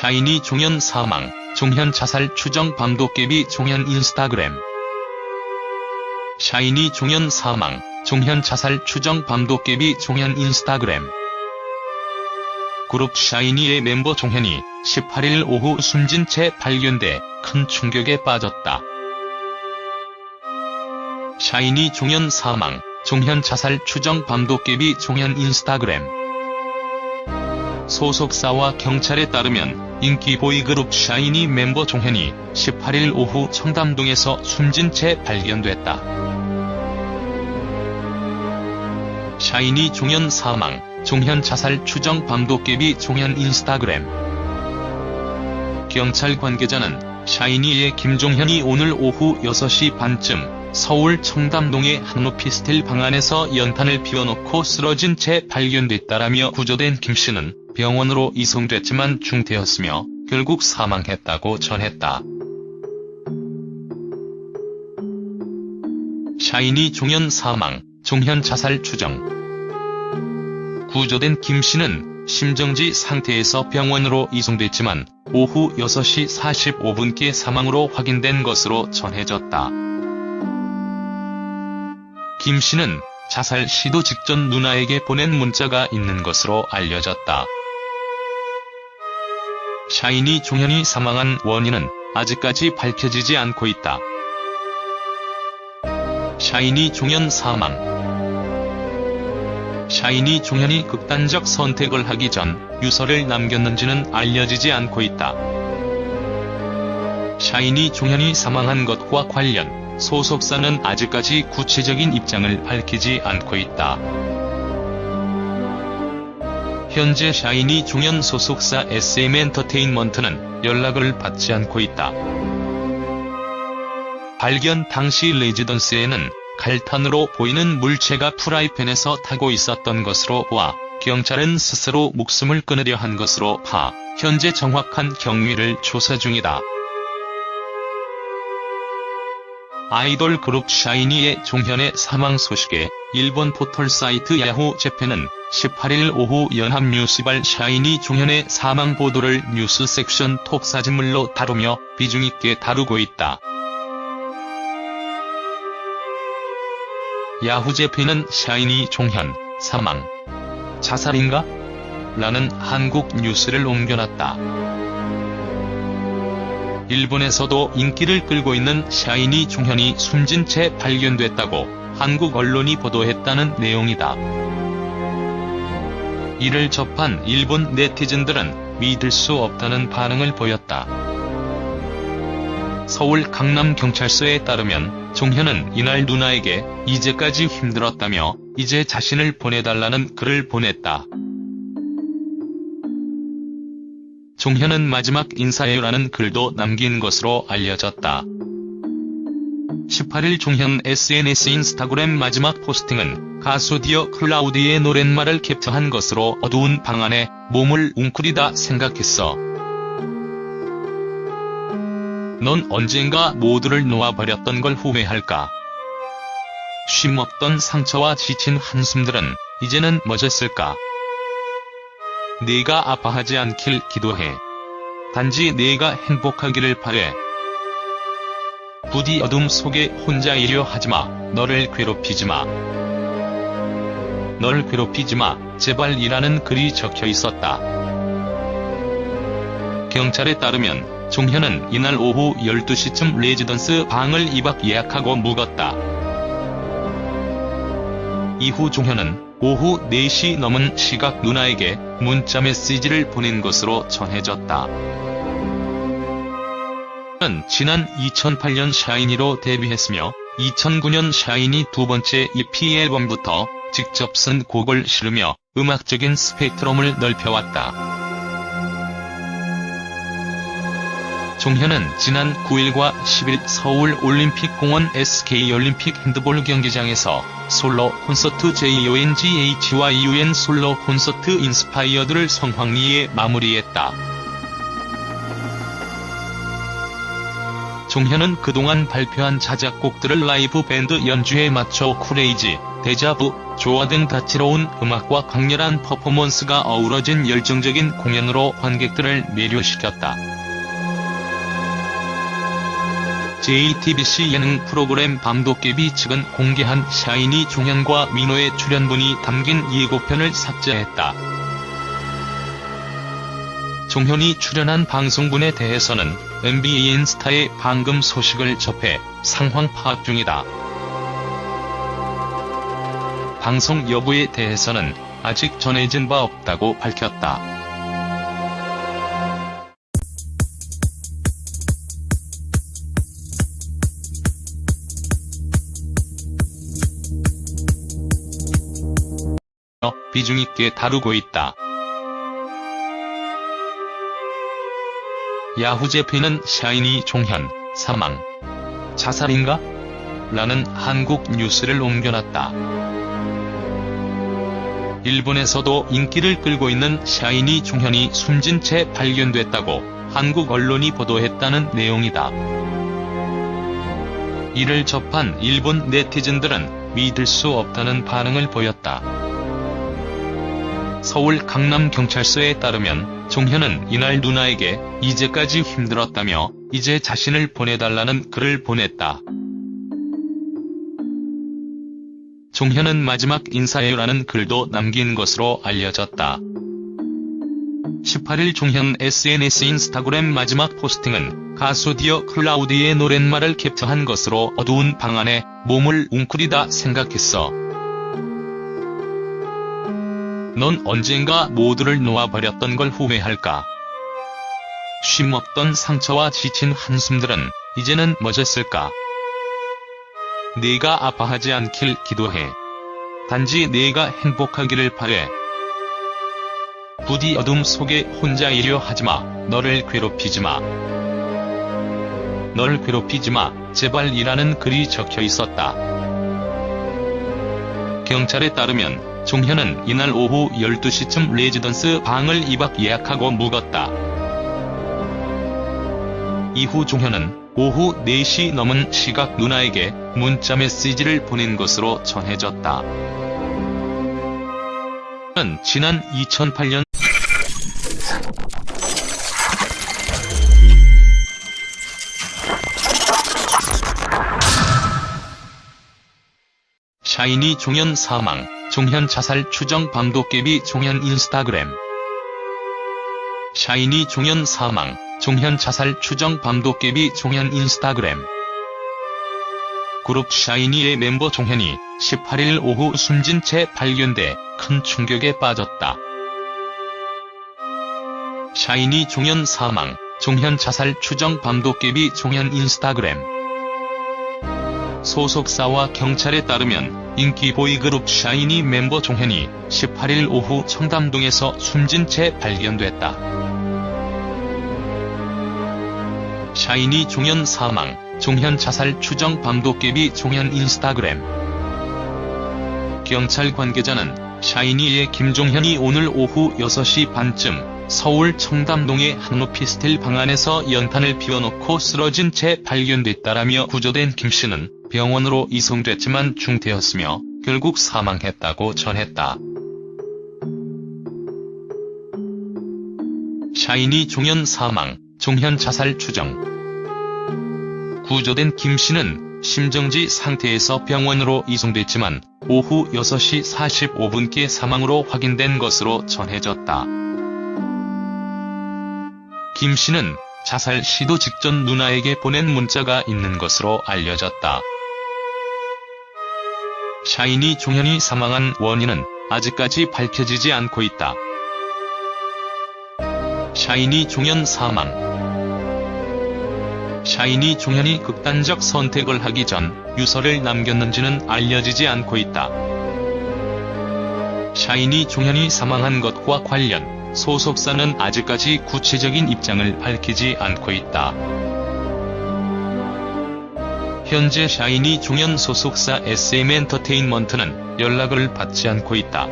샤이니 종현 사망, 종현 자살 추정 밤도깨비 종현 인스타그램. 샤이니 종현 사망, 종현 자살 추정 밤도깨비 종현 인스타그램. 그룹 샤이니의 멤버 종현이 18일 오후 숨진 채 발견돼 큰 충격에 빠졌다. 샤이니 종현 사망, 종현 자살 추정 밤도깨비 종현 인스타그램. 소속사와 경찰에 따르면 인기 보이그룹 샤이니 멤버 종현이 18일 오후 청담동에서 숨진 채 발견됐다. 샤이니 종현 사망, 종현 자살 추정 밤도깨비 종현 인스타그램. 경찰 관계자는 샤이니의 김종현이 오늘 오후 6시 반쯤 서울 청담동의 한 오피스텔 방 안에서 연탄을 피워놓고 쓰러진 채 발견됐다라며 구조된 김씨는 병원으로 이송됐지만 중태였으며 결국 사망했다고 전했다. 샤이니 종현 사망, 종현 자살 추정. 구조된 김씨는 심정지 상태에서 병원으로 이송됐지만 오후 6시 45분께 사망으로 확인된 것으로 전해졌다. 김씨는 자살 시도 직전 누나에게 보낸 문자가 있는 것으로 알려졌다. 샤이니 종현이 사망한 원인은 아직까지 밝혀지지 않고 있다. 샤이니 종현 사망. 샤이니 종현이 극단적 선택을 하기 전 유서를 남겼는지는 알려지지 않고 있다. 샤이니 종현이 사망한 것과 관련 소속사는 아직까지 구체적인 입장을 밝히지 않고 있다. 현재 샤이니 종현 소속사 SM엔터테인먼트는 연락을 받지 않고 있다. 발견 당시 레지던스에는 갈탄으로 보이는 물체가 프라이팬에서 타고 있었던 것으로 보아 경찰은 스스로 목숨을 끊으려 한 것으로 파, 현재 정확한 경위를 조사 중이다. 아이돌 그룹 샤이니의 종현의 사망 소식에 일본 포털 사이트 야후 재팬은 18일 오후 연합뉴스발 샤이니 종현의 사망 보도를 뉴스 섹션 톱 사진물로 다루며 비중 있게 다루고 있다. 야후 재팬은 샤이니 종현 사망 자살인가? 라는 한국 뉴스를 옮겨놨다. 일본에서도 인기를 끌고 있는 샤이니 종현이 숨진 채 발견됐다고 한국 언론이 보도했다는 내용이다. 이를 접한 일본 네티즌들은 믿을 수 없다는 반응을 보였다. 서울 강남경찰서에 따르면 종현은 이날 누나에게 이제까지 힘들었다며 이제 자신을 보내달라는 글을 보냈다. 종현은 마지막 인사해요라는 글도 남긴 것으로 알려졌다. 18일 종현 SNS 인스타그램 마지막 포스팅은 가수 디어 클라우디의 노랫말을 캡처한 것으로 어두운 방 안에 몸을 웅크리다 생각했어. 넌 언젠가 모두를 놓아버렸던 걸 후회할까? 쉼없던 상처와 지친 한숨들은 이제는 멎었을까? 네가 아파하지 않길 기도해. 단지 네가 행복하기를 바래. 부디 어둠 속에 혼자 이려 하지마. 너를 괴롭히지마. 널 괴롭히지마. 제발이라는 글이 적혀 있었다. 경찰에 따르면 종현은 이날 오후 12시쯤 레지던스 방을 2박 예약하고 묵었다. 이후 종현은 오후 4시 넘은 시각 누나에게 문자 메시지를 보낸 것으로 전해졌다. 는 지난 2008년 샤이니로 데뷔했으며 2009년 샤이니 두 번째 EP 앨범부터 직접 쓴 곡을 실으며 음악적인 스펙트럼을 넓혀왔다. 종현은 지난 9일과 10일 서울올림픽공원 SK올림픽 핸드볼 경기장에서 솔로 콘서트 JONGH와 UN 솔로 콘서트 인스파이어드를 성황리에 마무리했다. 종현은 그동안 발표한 자작곡들을 라이브 밴드 연주에 맞춰 크레이지, 데자부, 조화 등 다채로운 음악과 강렬한 퍼포먼스가 어우러진 열정적인 공연으로 관객들을 매료시켰다. JTBC 예능 프로그램 밤도깨비 측은 공개한 샤이니 종현과 민호의 출연분이 담긴 예고편을 삭제했다. 종현이 출연한 방송분에 대해서는 MBC 인스타에 방금 소식을 접해 상황 파악 중이다. 방송 여부에 대해서는 아직 전해진 바 없다고 밝혔다. 비중 있게 다루고 있다. 야후 재팬은 샤이니 종현, 사망. 자살인가? 라는 한국 뉴스를 옮겨놨다. 일본에서도 인기를 끌고 있는 샤이니 종현이 숨진 채 발견됐다고 한국 언론이 보도했다는 내용이다. 이를 접한 일본 네티즌들은 믿을 수 없다는 반응을 보였다. 서울 강남경찰서에 따르면 종현은 이날 누나에게 이제까지 힘들었다며 이제 자신을 보내달라는 글을 보냈다. 종현은 마지막 인사해요라는 글도 남긴 것으로 알려졌다. 18일 종현 SNS 인스타그램 마지막 포스팅은 가수 디어 클라우디의 노랫말을 캡처한 것으로 어두운 방 안에 몸을 웅크리다 생각했어. 넌 언젠가 모두를 놓아버렸던 걸 후회할까? 쉼없던 상처와 지친 한숨들은 이제는 멎었을까? 네가 아파하지 않길 기도해. 단지 네가 행복하기를 바래. 부디 어둠 속에 혼자이려 하지마. 너를 괴롭히지마. 널 괴롭히지마, 제발이라는 글이 적혀 있었다. 경찰에 따르면 종현은 이날 오후 12시쯤 레지던스 방을 2박 예약하고 묵었다. 이후 종현은 오후 4시 넘은 시각 누나에게 문자 메시지를 보낸 것으로 전해졌다. 는 지난 2008년 샤이니 종현 사망, 종현 자살 추정 밤도깨비 종현 인스타그램. 샤이니 종현 사망, 종현 자살 추정 밤도깨비 종현 인스타그램. 그룹 샤이니의 멤버 종현이 18일 오후 숨진 채 발견돼 큰 충격에 빠졌다. 샤이니 종현 사망, 종현 자살 추정 밤도깨비 종현 인스타그램. 소속사와 경찰에 따르면 인기 보이그룹 샤이니 멤버 종현이 18일 오후 청담동에서 숨진 채 발견됐다. 샤이니 종현 사망, 종현 자살 추정 밤도깨비 종현 인스타그램. 경찰 관계자는 샤이니의 김종현이 오늘 오후 6시 반쯤 서울 청담동의 한 오피스텔 방 안에서 연탄을 피워놓고 쓰러진 채 발견됐다라며 구조된 김씨는 병원으로 이송됐지만 중태였으며 결국 사망했다고 전했다. 샤이니 종현 사망, 종현 자살 추정. 구조된 김씨는 심정지 상태에서 병원으로 이송됐지만 오후 6시 45분께 사망으로 확인된 것으로 전해졌다. 김씨는 자살 시도 직전 누나에게 보낸 문자가 있는 것으로 알려졌다. 샤이니 종현이 사망한 원인은 아직까지 밝혀지지 않고 있다. 샤이니 종현 사망. 샤이니 종현이 극단적 선택을 하기 전 유서를 남겼는지는 알려지지 않고 있다. 샤이니 종현이 사망한 것과 관련 소속사는 아직까지 구체적인 입장을 밝히지 않고 있다. 현재 샤이니 종현 소속사 SM엔터테인먼트는 연락을 받지 않고 있다.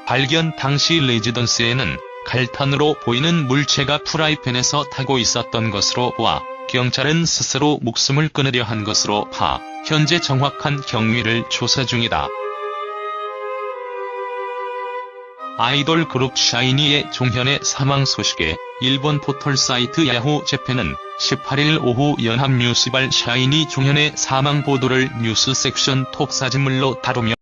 발견 당시 레지던스에는 갈탄으로 보이는 물체가 프라이팬에서 타고 있었던 것으로 보아 경찰은 스스로 목숨을 끊으려 한 것으로 파. 현재 정확한 경위를 조사 중이다. 아이돌 그룹 샤이니의 종현의 사망 소식에 일본 포털 사이트 야후 재팬은 18일 오후 연합뉴스발 샤이니 종현의 사망 보도를 뉴스 섹션 톱 사진물로 다루며